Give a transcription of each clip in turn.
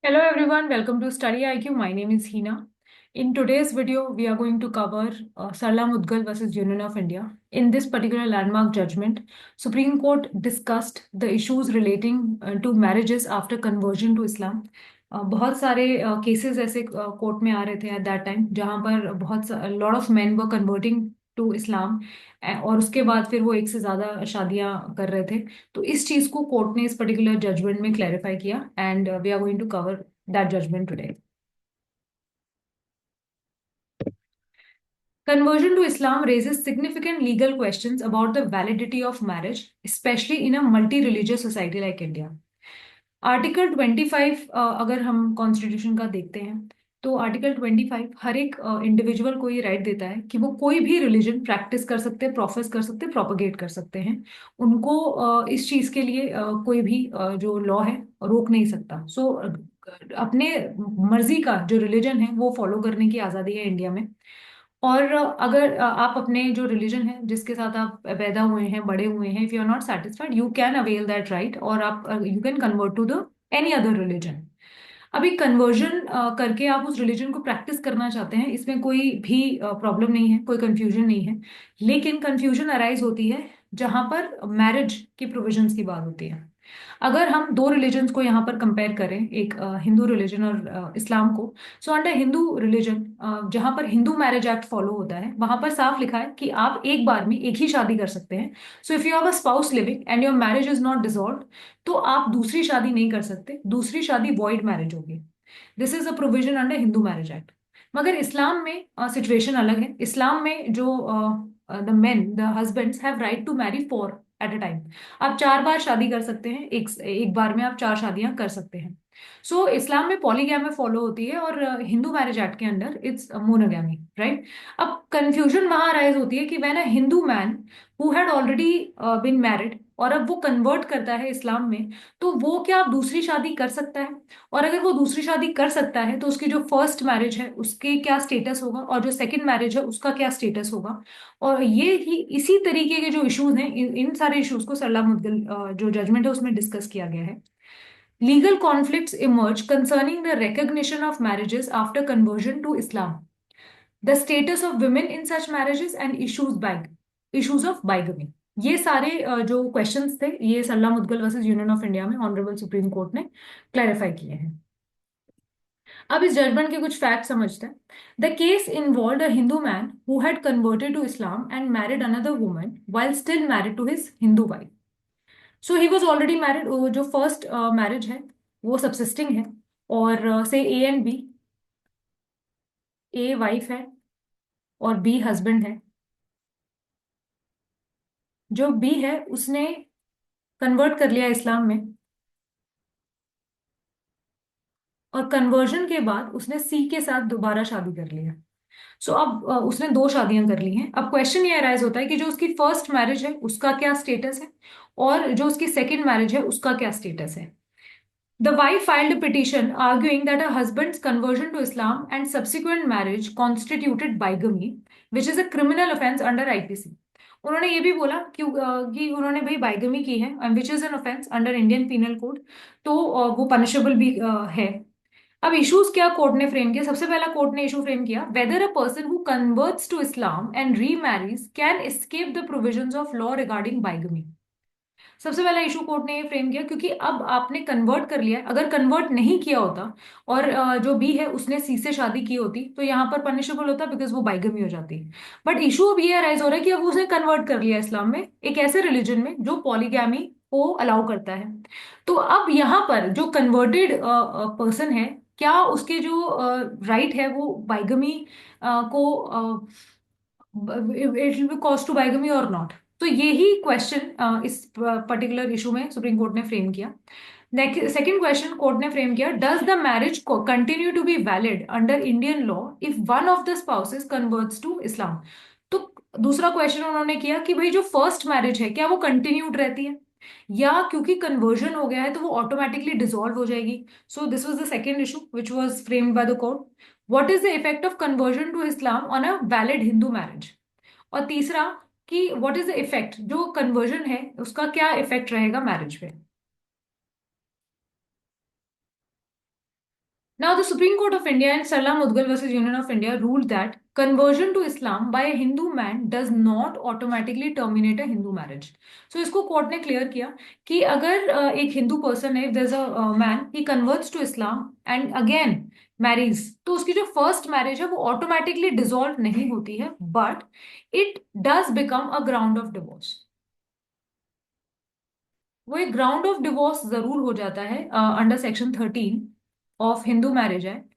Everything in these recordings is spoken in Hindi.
Hello everyone, welcome to Study IQ. My name is Hina. In today's video, we are going to cover Sarla Mudgal versus Union of India. In this particular landmark judgment, Supreme Court discussed the issues relating to marriages after conversion to Islam. बहुत सारे केसेस ऐसे कोर्ट में आ रहे थे एट दैट टाइम जहां पर बहुत lot of men were converting to Islam और उसके बाद फिर वो एक से ज्यादा शादियां कर रहे थे। तो इस चीज को कोर्ट ने इस पर्टिकुलर जजमेंट में क्लैरिफाई किया and we are going to cover that judgment today. Conversion to Islam raises significant legal questions about the validity of marriage, especially in a multi-religious society like India. Article 25 अगर हम कॉन्स्टिट्यूशन का देखते हैं तो आर्टिकल 25 हर एक इंडिविजुअल को ये राइट देता है कि वो कोई भी रिलीजन प्रैक्टिस कर सकते हैं, प्रोफेस कर सकते हैं, प्रोपगेट कर सकते हैं। उनको इस चीज के लिए कोई भी जो लॉ है रोक नहीं सकता। सो अपने मर्जी का जो रिलीजन है वो फॉलो करने की आज़ादी है इंडिया में। और अगर आप अपने जो रिलीजन है जिसके साथ आप पैदा हुए हैं, बड़े हुए हैं, if you are not satisfied you can avail that right और आप you can convert to the any other religion. अभी कन्वर्जन करके आप उस रिलीजन को प्रैक्टिस करना चाहते हैं, इसमें कोई भी प्रॉब्लम नहीं है, कोई कंफ्यूजन नहीं है। लेकिन कंफ्यूजन अराइज होती है जहां पर मैरिज की प्रोविजंस की बात होती है। अगर हम दो रिलीजन्स को यहाँ पर कंपेयर करें, एक हिंदू रिलीजन और इस्लाम को। सो अंडर हिंदू रिलीजन जहाँ पर हिंदू मैरिज एक्ट फॉलो होता है वहां पर साफ लिखा है कि आप एक बार में एक ही शादी कर सकते हैं। So if you have a spouse living and your marriage is not dissolve तो आप दूसरी शादी नहीं कर सकते, दूसरी शादी वॉइड मैरिज होगी। This is a provision under Hindu Marriage Act. मगर इस्लाम में सिचुएशन अलग है। इस्लाम में जो the men the husbands have right to marry four at a time. आप चार बार शादी कर सकते हैं, एक एक बार में आप चार शादियां कर सकते हैं। सो इस्लाम में पॉलीगैमी फॉलो होती है और हिंदू मैरिज एक्ट के अंदर इट्स मोनोगैमी, राइट। अब कंफ्यूजन वहां राइज होती है कि when a Hindu man who had already been married और अब वो कन्वर्ट करता है इस्लाम में, तो वो क्या अब दूसरी शादी कर सकता है? और अगर वो दूसरी शादी कर सकता है तो उसकी जो फर्स्ट मैरिज है उसके क्या स्टेटस होगा और जो सेकंड मैरिज है उसका क्या स्टेटस होगा? और ये ही इसी तरीके के जो इश्यूज हैं, इन सारे इश्यूज को सरला मुद्गल जो जजमेंट है उसमें डिस्कस किया गया है। Legal conflicts emerge concerning the recognition of marriages after conversion to Islam, the status of women in such marriages and issues of bigamy. ये सारे जो क्वेश्चंस थे ये Sarla Mudgal versus Union of India में ऑनरेबल सुप्रीम कोर्ट ने क्लैरिफाई किए हैं। अब इस जजमेंट के कुछ फैक्ट समझते हैं। The case involve a Hindu man who had converted to Islam and married another woman while still married to his Hindu wife. So he was already married. जो फर्स्ट मैरिज है वो सबसिस्टिंग है और से A and B, A wife है और बी हस्बैंड है। जो बी है उसने कन्वर्ट कर लिया इस्लाम में और कन्वर्जन के बाद उसने सी के साथ दोबारा शादी कर लिया। सो अब उसने दो शादियां कर ली हैं। अब क्वेश्चन ये अराइज होता है कि जो उसकी फर्स्ट मैरिज है उसका क्या स्टेटस है और जो उसकी सेकंड मैरिज है उसका क्या स्टेटस है। The wife filed a petition arguing that her husband's conversion to Islam and subsequent marriage constituted bigamy, which is a criminal offense under IPC। उन्होंने ये भी बोला कि उन्होंने भाई बाइगमी की है which is an offence under Indian penal code. तो वो पनिशेबल भी है। अब इश्यूज क्या कोर्ट ने फ्रेम किया? सबसे पहला कोर्ट ने इशू फ्रेम किया whether a person who converts to Islam and remarries can escape the provisions of law regarding bigamy. सबसे पहला इशू कोर्ट ने ये फ्रेम किया क्योंकि अब आपने कन्वर्ट कर लिया है। अगर कन्वर्ट नहीं किया होता और जो बी है उसने सी से शादी की होती तो यहाँ पर पनिशेबल होता बिकॉज वो बाइगमी हो जाती। बट इशू अब ये अराइज हो रहा है कि अब उसने कन्वर्ट कर लिया इस्लाम में, एक ऐसे रिलीजन में जो पॉलीगैमी को अलाउ करता है। तो अब यहाँ पर जो कन्वर्टेड पर्सन है, क्या उसके जो राइट है वो बाइगमी को it will be cause to bigamy और नॉट? तो यही क्वेश्चन इस पर्टिकुलर इशू में सुप्रीम कोर्ट ने फ्रेम किया। सेकेंड क्वेश्चन कोर्ट ने फ्रेम किया, does the marriage continue to be valid under Indian law if one of the spouses converts to Islam? तो दूसरा क्वेश्चन उन्होंने किया कि भाई जो फर्स्ट मैरिज है क्या वो कंटिन्यूड रहती है या क्योंकि कन्वर्जन हो गया है तो वो ऑटोमेटिकली डिसॉल्व हो जाएगी। So this was the second issue which was framed by the court. What is the effect of conversion to Islam on a valid Hindu marriage? और तीसरा कि व्हाट इज द इफेक्ट, जो कन्वर्जन है उसका क्या इफेक्ट रहेगा मैरिज पे? Now, the Supreme Court of India in Sarla Mudgal versus Union of India ruled that conversion to Islam by a Hindu man does not automatically terminate a Hindu marriage. So इसको कोर्ट ने क्लियर किया कि अगर एक हिंदू पर्सन है, there's a man, he converts to Islam and again marries, तो उसकी जो फर्स्ट मैरिज है वो ऑटोमेटिकली डिसॉल्व नहीं होती है, but it does become a ground of divorce. वो एक ग्राउंड ऑफ डिवोर्स जरूर हो जाता है under section 13 of Hindu Marriage act.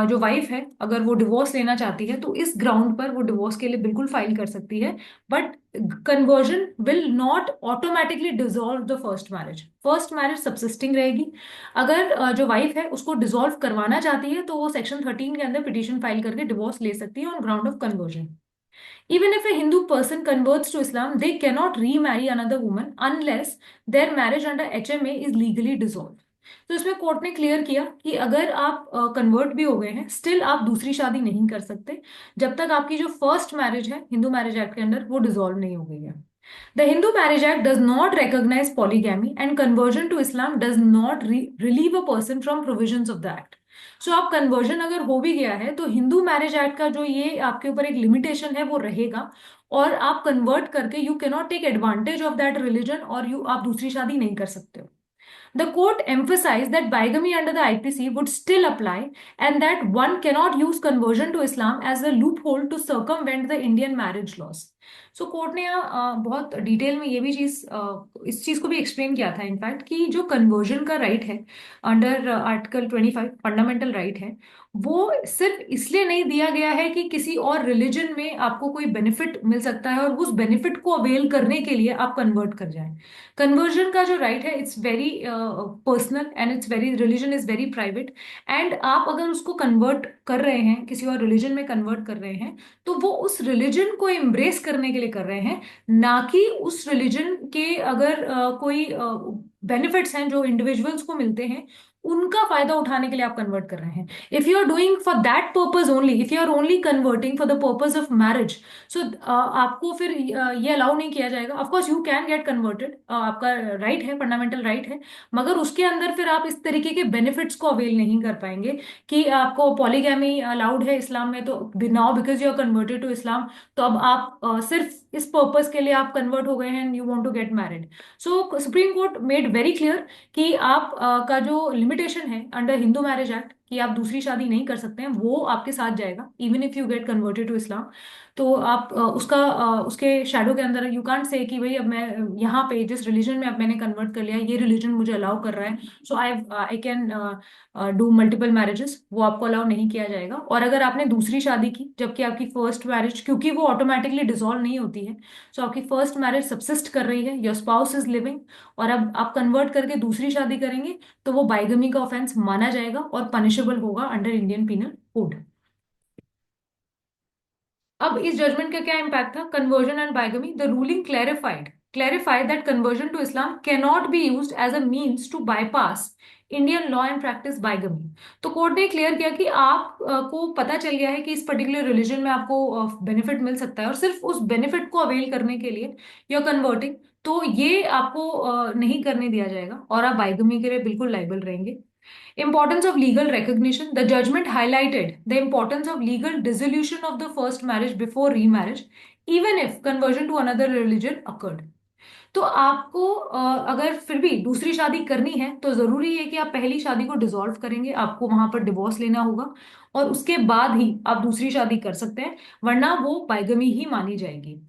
जो वाइफ है अगर वो डिवोर्स लेना चाहती है तो इस ग्राउंड पर वो डिवोर्स के लिए बिल्कुल फाइल कर सकती है, but conversion will not automatically dissolve the first marriage subsisting रहेगी। अगर जो वाइफ है उसको डिसॉल्व करवाना चाहती है तो वो सेक्शन 13 के अंदर पिटीशन फाइल करके डिवोर्स ले सकती है on ground of conversion. Even if a Hindu person converts to Islam, they cannot remarry another woman unless their marriage under HMA is legally dissolved. तो इसमें कोर्ट ने क्लियर किया कि अगर आप कन्वर्ट भी हो गए हैं, स्टिल आप दूसरी शादी नहीं कर सकते जब तक आपकी जो फर्स्ट मैरिज है हिंदू मैरिज एक्ट के अंदर वो डिसॉल्व नहीं हो गई है। The Hindu Marriage Act does not recognize polygamy, and conversion to Islam does not relieve a person from provisions of the act. So आप कन्वर्जन अगर हो भी गया है तो हिंदू मैरिज एक्ट का जो ये आपके ऊपर एक लिमिटेशन है वो रहेगा, और आप कन्वर्ट करके you can not take advantage of that religion, और यू आप दूसरी शादी नहीं कर सकते हो। The court emphasized that bigamy under the IPC would still apply and that one cannot use conversion to Islam as a loophole to circumvent the Indian marriage laws. So court ने यहाँ बहुत डिटेल में ये भी इस चीज को भी एक्सप्लेन किया था इनफैक्ट कि जो कन्वर्जन का राइट है अंडर आर्टिकल 25 फंडामेंटल राइट है, वो सिर्फ इसलिए नहीं दिया गया है कि किसी और रिलीजन में आपको कोई बेनिफिट मिल सकता है और उस बेनिफिट को अवेल करने के लिए आप कन्वर्ट कर जाएं। कन्वर्जन का जो राइट है it's very personal and it's very religion is very private, and आप अगर उसको कन्वर्ट कर रहे हैं, किसी और रिलीजन में कन्वर्ट कर रहे हैं, तो वो उस रिलीजन को एम्ब्रेस करने के लिए कर रहे हैं, ना कि उस रिलीजन के अगर कोई बेनिफिट्स हैं जो इंडिविजुअल्स को मिलते हैं उनका फायदा उठाने के लिए आप कन्वर्ट कर रहे हैं। If you are doing for that purpose only, if you are only converting for the purpose of marriage, so आपको फिर ये अलाउ नहीं किया जाएगा। Of course you can get converted, आपका राइट है, फंडामेंटल राइट है, मगर उसके अंदर फिर आप इस तरीके के बेनिफिट्स को अवेल नहीं कर पाएंगे कि आपको पॉलीगैमी अलाउड है इस्लाम में, तो now because you are converted to Islam तो अब आप सिर्फ इस पर्पज के लिए आप कन्वर्ट हो गए हैं and you want to get married. So supreme court made very clear कि आप का जो लिमिटेशन है अंडर हिंदू मैरिज एक्ट कि आप दूसरी शादी नहीं कर सकते हैं वो आपके साथ जाएगा even if you get converted to Islam. तो आप उसके शैडो के अंदर यू कांट से कि भाई अब मैं यहाँ पे जिस रिलीजन में अब मैंने कन्वर्ट कर लिया ये रिलीजन मुझे अलाउ कर रहा है, so I can do multiple marriages, वो आपको अलाउ नहीं किया जाएगा। और अगर आपने दूसरी शादी की जबकि आपकी फर्स्ट मैरिज, क्योंकि वो ऑटोमेटिकली डिसॉल्व नहीं होती है, सो आपकी फर्स्ट मैरिज सब्सिस्ट कर रही है, योर स्पाउस इज लिविंग, और अब आप कन्वर्ट करके दूसरी शादी करेंगे तो वो बाइगमी का ऑफेंस माना जाएगा और पनिशेबल होगा अंडर इंडियन पीनल कोड। अब इस जजमेंट का क्या इम्पैक्ट था? Conversion and bigamy, the ruling clarified that conversion to Islam can not be used as a means to bypass Indian law and practise bigamy. तो कोर्ट ने क्लियर किया कि आप को पता चल गया है कि इस पर्टिकुलर रिलीजन में आपको बेनिफिट मिल सकता है और सिर्फ उस बेनिफिट को अवेल करने के लिए यू आर कन्वर्टिंग, तो ये आपको नहीं करने दिया जाएगा और आप बाइगमी के लिए बिल्कुल लाइबल रहेंगे। Importance of legal recognition. The judgment highlighted the importance of legal dissolution of the first marriage before remarriage, even if conversion to another religion occurred. तो आपको अगर फिर भी दूसरी शादी करनी है तो जरूरी है कि आप पहली शादी को डिसॉल्व करेंगे, आपको वहां पर डिवोर्स लेना होगा और उसके बाद ही आप दूसरी शादी कर सकते हैं, वरना वो बाइगमी ही मानी जाएगी।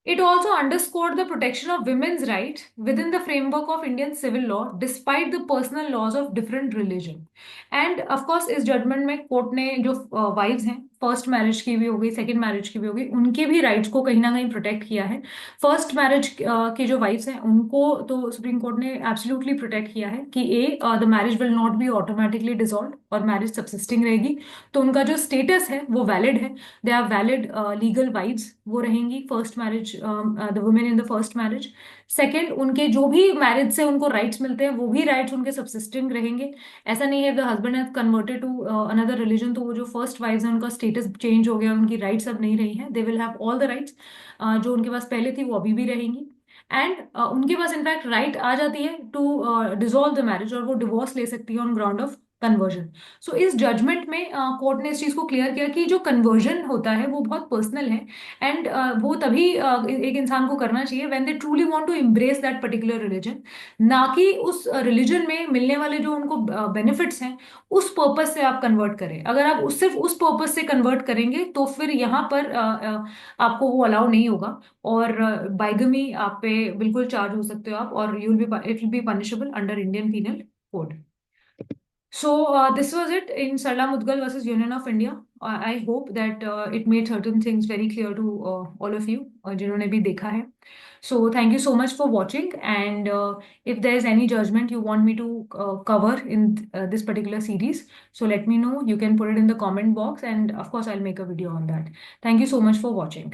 It also underscored the protection of women's rights within the framework of Indian civil law, despite the personal laws of different religion. And of course, इस जजमेंट में कोर्ट ने जो वाइव्स हैं, फर्स्ट मैरिज की भी हो गई, सेकेंड मैरिज की भी हो गई, उनके भी राइट्स को कहीं ना कहीं प्रोटेक्ट किया है। फर्स्ट मैरिज की जो वाइफ्स हैं उनको तो सुप्रीम कोर्ट ने एब्सोल्युटली प्रोटेक्ट किया है कि the marriage will not be automatically dissolve और मैरिज सब्सिस्टिंग रहेगी, तो उनका जो स्टेटस है वो वैलिड है, they are valid legal wives, वो रहेंगी first marriage, the women in the first marriage. Second, उनके जो भी मैरिज से उनको राइट्स मिलते हैं वो भी राइट्स उनके सब्सिस्टिंग रहेंगे। ऐसा नहीं है the husband has converted to another religion तो वो जो फर्स्ट वाइव्स हैं उनका स्टेटस चेंज हो गया, उनकी राइट्स अब नहीं रही हैं, they will have all the rights जो उनके पास पहले थी वो अभी भी रहेंगी। एंड उनके पास इनफैक्ट राइट आ जाती है टू डिसॉल्व द मैरिज और वो डिवोर्स ले सकती है ऑन ग्राउंड ऑफ कन्वर्जन। सो इस जजमेंट में कोर्ट ने इस चीज को क्लियर किया कि जो कन्वर्जन होता है वो बहुत पर्सनल है, एंड वो तभी एक इंसान को करना चाहिए when they truly want to embrace that particular religion, ना कि उस रिलीजन में मिलने वाले जो उनको बेनिफिट्स हैं उस पर्पस से आप कन्वर्ट करें। अगर आप सिर्फ उस पर्पस से कन्वर्ट करेंगे तो फिर यहाँ पर आपको वो अलाउ नहीं होगा, और बाइगमी आप पे बिल्कुल चार्ज हो सकते हो आप, और you will be, it will be punishable under Indian penal code. So this was it in Sarla Mudgal versus Union of India. I hope that it made certain things very clear to all of you जिन्होंने भी देखा है. So thank you so much for watching. And if there is any judgment you want me to cover in this particular series, so let me know. You can put it in the comment box, and of course I'll make a video on that. Thank you so much for watching.